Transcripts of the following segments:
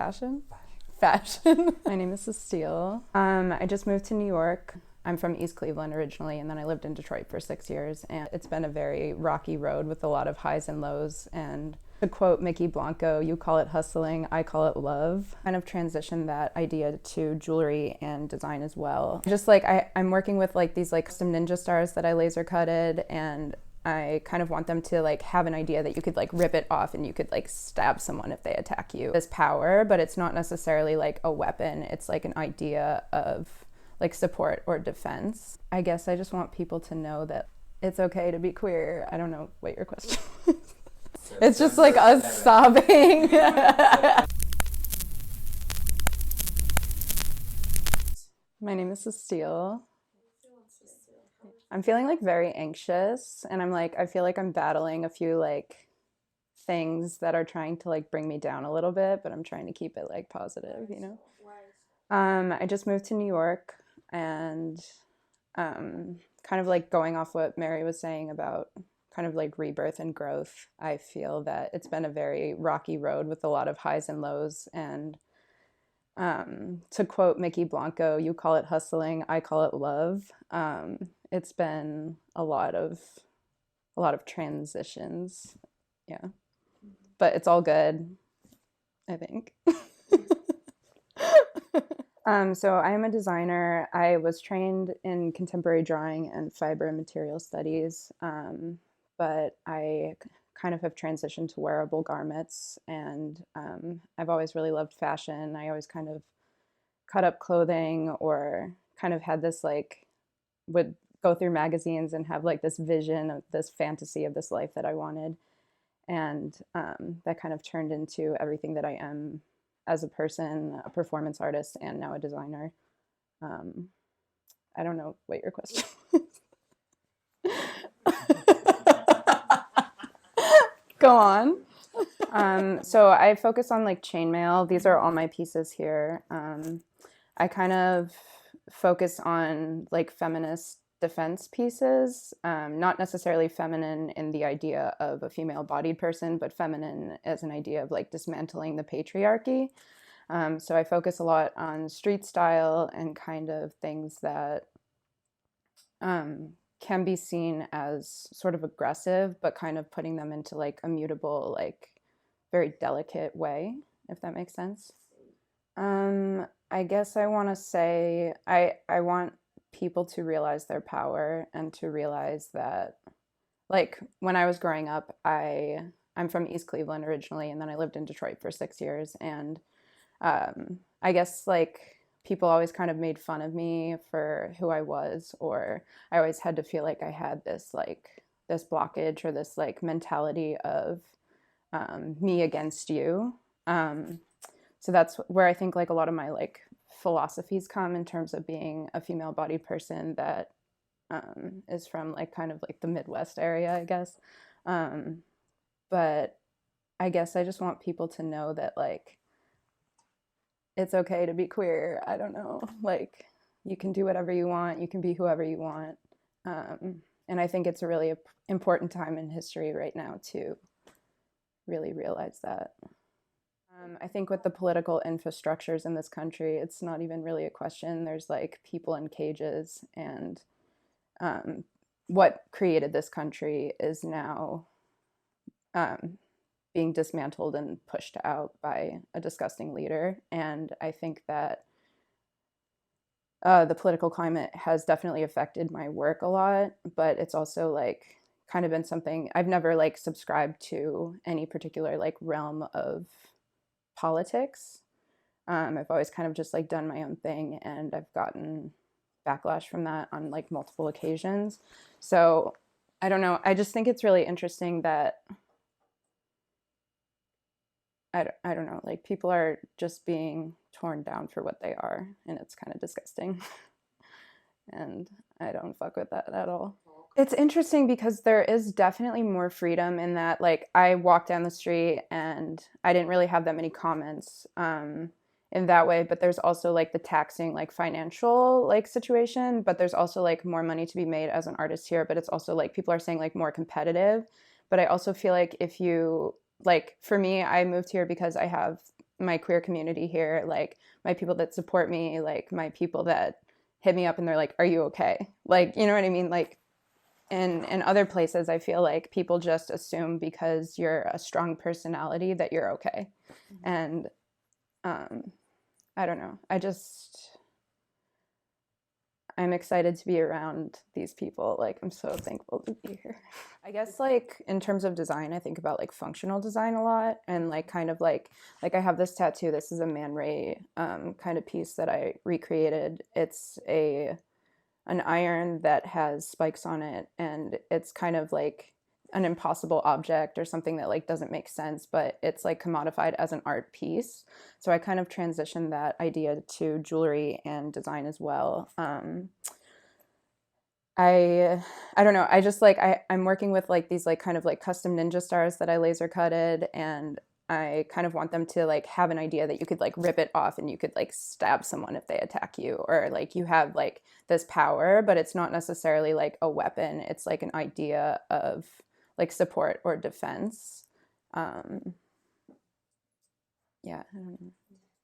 Passion? Fashion. My name is Sustile. I just moved to New York. I'm from East Cleveland originally, and then I lived in Detroit for 6 years. And it's been a very rocky road with a lot of highs and lows. And to quote Mickey Blanco, you call it hustling, I call it love. Kind of transitioned that idea to jewelry and design as well. Just like I'm working with like these like custom ninja stars that I laser cutted, and I kind of want them to like have an idea that you could like rip it off and you could like stab someone if they attack you. This power, but it's not necessarily like a weapon. It's like an idea of like support or defense. I guess I just want people to know that it's okay to be queer. I don't know what your question is. It's just like us sobbing. My name is Sustile. I'm feeling like very anxious, and I feel like I'm battling a few like things that are trying to like bring me down a little bit, but I'm trying to keep it like positive, you know? I just moved to New York, and kind of like going off what Mary was saying about kind of like rebirth and growth, I feel that it's been a very rocky road with a lot of highs and lows. And to quote Mickey Blanco, you call it hustling, I call it love. It's been a lot of transitions, yeah, but it's all good, I think. So I am a designer. I was trained in contemporary drawing and fiber and material studies, but I kind of have transitioned to wearable garments, and I've always really loved fashion. I always kind of cut up clothing, or kind of had this like, would go through magazines and have like this vision of this fantasy of this life that I wanted. And that kind of turned into everything that I am as a person, a performance artist, and now a designer. I don't know what your question is. Go on. So I focus on like chainmail. These are all my pieces here. I kind of focus on like feminist defense pieces, not necessarily feminine in the idea of a female-bodied person, but feminine as an idea of like dismantling the patriarchy. So I focus a lot on street style and kind of things that can be seen as sort of aggressive, but kind of putting them into like a mutable, like very delicate way, if that makes sense. I guess I want to say I want people to realize their power, and to realize that, like, when I was growing up, I'm from East Cleveland originally, and then I lived in Detroit for 6 years, and I guess like people always kind of made fun of me for who I was, or I always had to feel like I had this like this blockage or this like mentality of me against you. So that's where I think like a lot of my like philosophies come, in terms of being a female-bodied person that is from like kind of like the Midwest area, I guess. But I guess I just want people to know that like it's okay to be queer. I don't know, like you can do whatever you want, you can be whoever you want. And I think it's a really important time in history right now to really realize that. I think with the political infrastructures in this country, it's not even really a question. There's like people in cages, and what created this country is now being dismantled and pushed out by a disgusting leader. And I think that the political climate has definitely affected my work a lot, but it's also like kind of been something I've never like subscribed to any particular like realm of politics. I've always kind of just like done my own thing, and I've gotten backlash from that on like multiple occasions. So I don't know. I just think it's really interesting that I don't know, like people are just being torn down for what they are, and it's kind of disgusting. And I don't fuck with that at all. It's interesting because there is definitely more freedom in that, like, I walked down the street and I didn't really have that many comments in that way, but there's also like the taxing, like financial like situation, but there's also like more money to be made as an artist here, but it's also like people are saying like more competitive. But I also feel like if you, like, for me, I moved here because I have my queer community here, like my people that support me, like my people that hit me up and they're like, are you okay? Like, you know what I mean? Like in other places, I feel like people just assume because you're a strong personality that you're okay. And I don't know. I'm excited to be around these people. Like, I'm so thankful to be here. I guess, like, in terms of design, I think about, like, functional design a lot. And, like, kind of like I have this tattoo. This is a Man Ray kind of piece that I recreated. It's an iron that has spikes on it. And it's kind of like an impossible object or something that like doesn't make sense, but it's like commodified as an art piece. So I kind of transitioned that idea to jewelry and design as well. I don't know. I just like I'm working with like these like kind of like custom ninja stars that I laser cutted, and I kind of want them to like have an idea that you could like rip it off and you could like stab someone if they attack you, or like you have like this power, but it's not necessarily like a weapon. It's like an idea of like support or defense. Um, yeah, I don't know.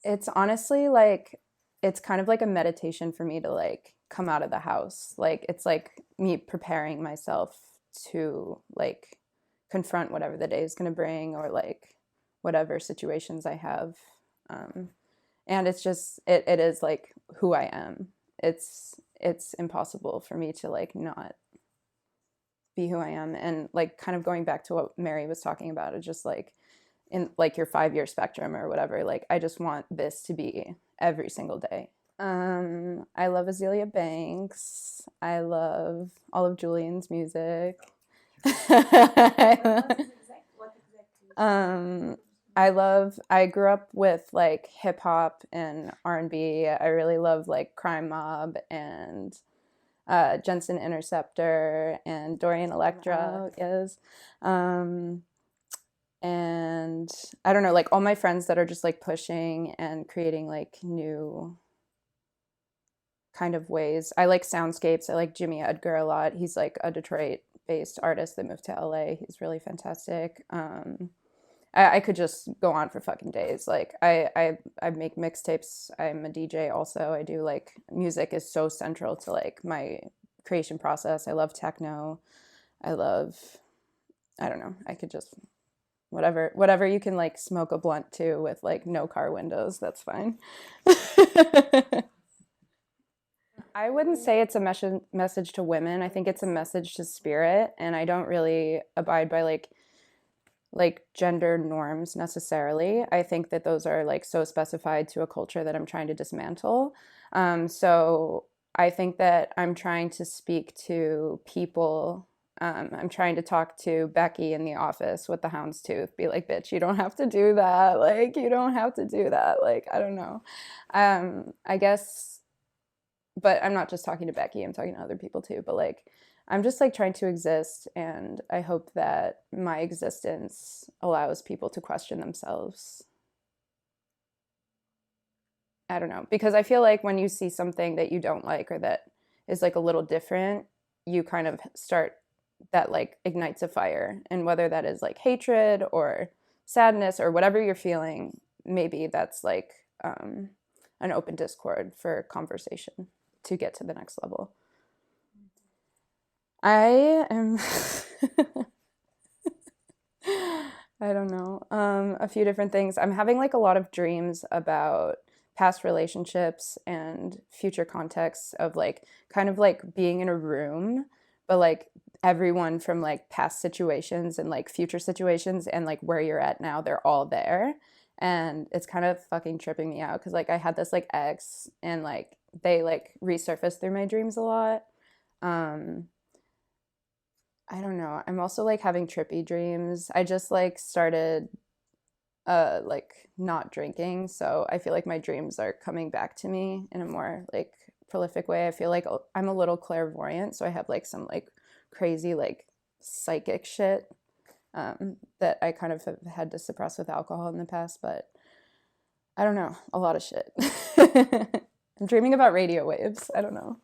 It's honestly like it's kind of like a meditation for me to like come out of the house. Like it's like me preparing myself to like confront whatever the day is going to bring, or like whatever situations I have. Um, and it's just it is like who I am. It's impossible for me to like not be who I am. And like kind of going back to what Mary was talking about, it's just like in like your 5-year spectrum or whatever, like I just want this to be every single day. I love Azealia Banks. I love all of Julian's music. um, I grew up with like hip hop and R&B. I really love like Crime Mob and Jensen Interceptor and Dorian Electra is. And I don't know, like all my friends that are just like pushing and creating like new kind of ways. I like soundscapes. I like Jimmy Edgar a lot. He's like a Detroit based artist that moved to LA. He's really fantastic. I could just go on for fucking days. Like I make mixtapes. I'm a DJ also. I do like music is so central to like my creation process. I love techno. I don't know. I could just whatever you can like smoke a blunt to with like no car windows, that's fine. I wouldn't say it's a message to women. I think it's a message to spirit, and I don't really abide by like gender norms necessarily. I think that those are like so specified to a culture that I'm trying to dismantle. So I think that I'm trying to speak to people. I'm trying to talk to Becky in the office with the houndstooth, be like, bitch, you don't have to do that. Like, you don't have to do that. Like, I don't know. I guess, but I'm not just talking to Becky, I'm talking to other people too. But like, I'm just like trying to exist, and I hope that my existence allows people to question themselves. I don't know, because I feel like when you see something that you don't like or that is like a little different, you kind of start that like ignites a fire, and whether that is like hatred or sadness or whatever you're feeling, maybe that's like an open discord for conversation to get to the next level. I am I don't know. A few different things. I'm having like a lot of dreams about past relationships and future contexts of like kind of like being in a room, but like everyone from like past situations and like future situations and like where you're at now, they're all there. And it's kind of fucking tripping me out because like I had this like ex, and like they like resurfaced through my dreams a lot. Um, I don't know. I'm also like having trippy dreams. I just like started like not drinking, so I feel like my dreams are coming back to me in a more like prolific way. I feel like I'm a little clairvoyant, so I have like some like crazy like psychic shit that I kind of have had to suppress with alcohol in the past, but I don't know, a lot of shit. I'm dreaming about radio waves. I don't know.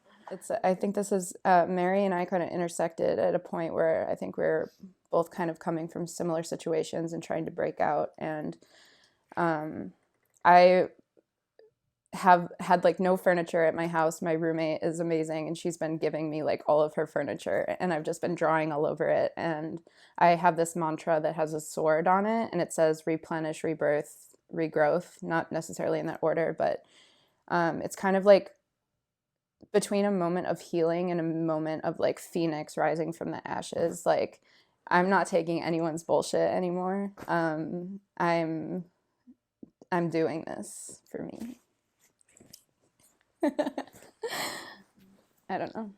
I think this is Mary and I kind of intersected at a point where I think we're both kind of coming from similar situations and trying to break out. And I have had like no furniture at my house. My roommate is amazing and she's been giving me like all of her furniture and I've just been drawing all over it. And I have this mantra that has a sword on it and it says replenish, rebirth, regrowth, not necessarily in that order, but it's kind of like between a moment of healing and a moment of like phoenix rising from the ashes. Like I'm not taking anyone's bullshit anymore. I'm doing this for me. I don't know.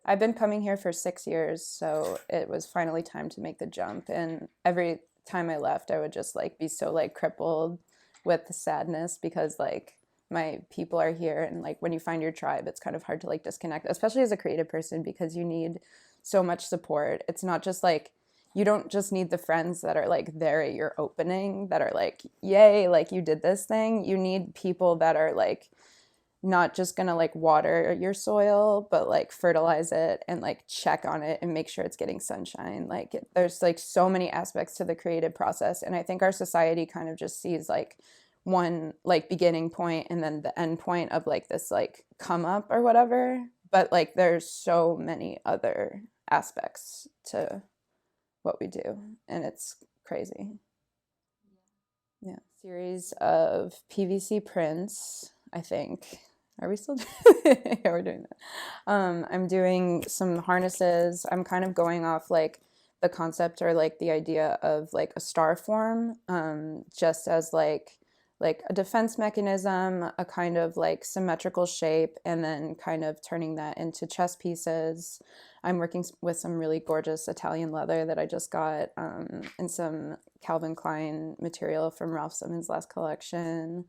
I've been coming here for 6 years, so it was finally time to make the jump. And every time I left, I would just like be so like crippled with the sadness because like my people are here and like when you find your tribe, it's kind of hard to like disconnect, especially as a creative person because you need so much support. It's not just like you don't just need the friends that are like there at your opening that are like, yay, like you did this thing. You need people that are like not just gonna like water your soil, but like fertilize it and like check on it and make sure it's getting sunshine. Like there's like so many aspects to the creative process. And I think our society kind of just sees like one like beginning point and then the end point of like this like come up or whatever. But like there's so many other aspects to what we do. And it's crazy. Yeah. Series of PVC prints, I think. Are we still yeah, we're doing that. I'm doing some harnesses. I'm kind of going off like the concept or like the idea of like a star form, just as like a defense mechanism, a kind of like symmetrical shape, and then kind of turning that into chess pieces. I'm working with some really gorgeous Italian leather that I just got, and some Calvin Klein material from Ralph Simmons' last collection,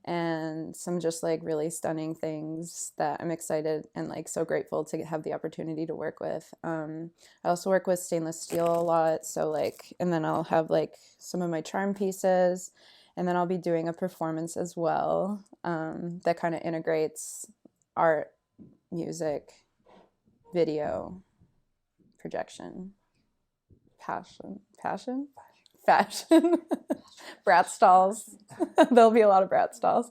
and some just like really stunning things that I'm excited and like so grateful to have the opportunity to work with. I also work with stainless steel a lot, so like, and then I'll have like some of my charm pieces, and then I'll be doing a performance as well, that kind of integrates art, music, video, projection, fashion, brat stalls. There'll be a lot of brat stalls.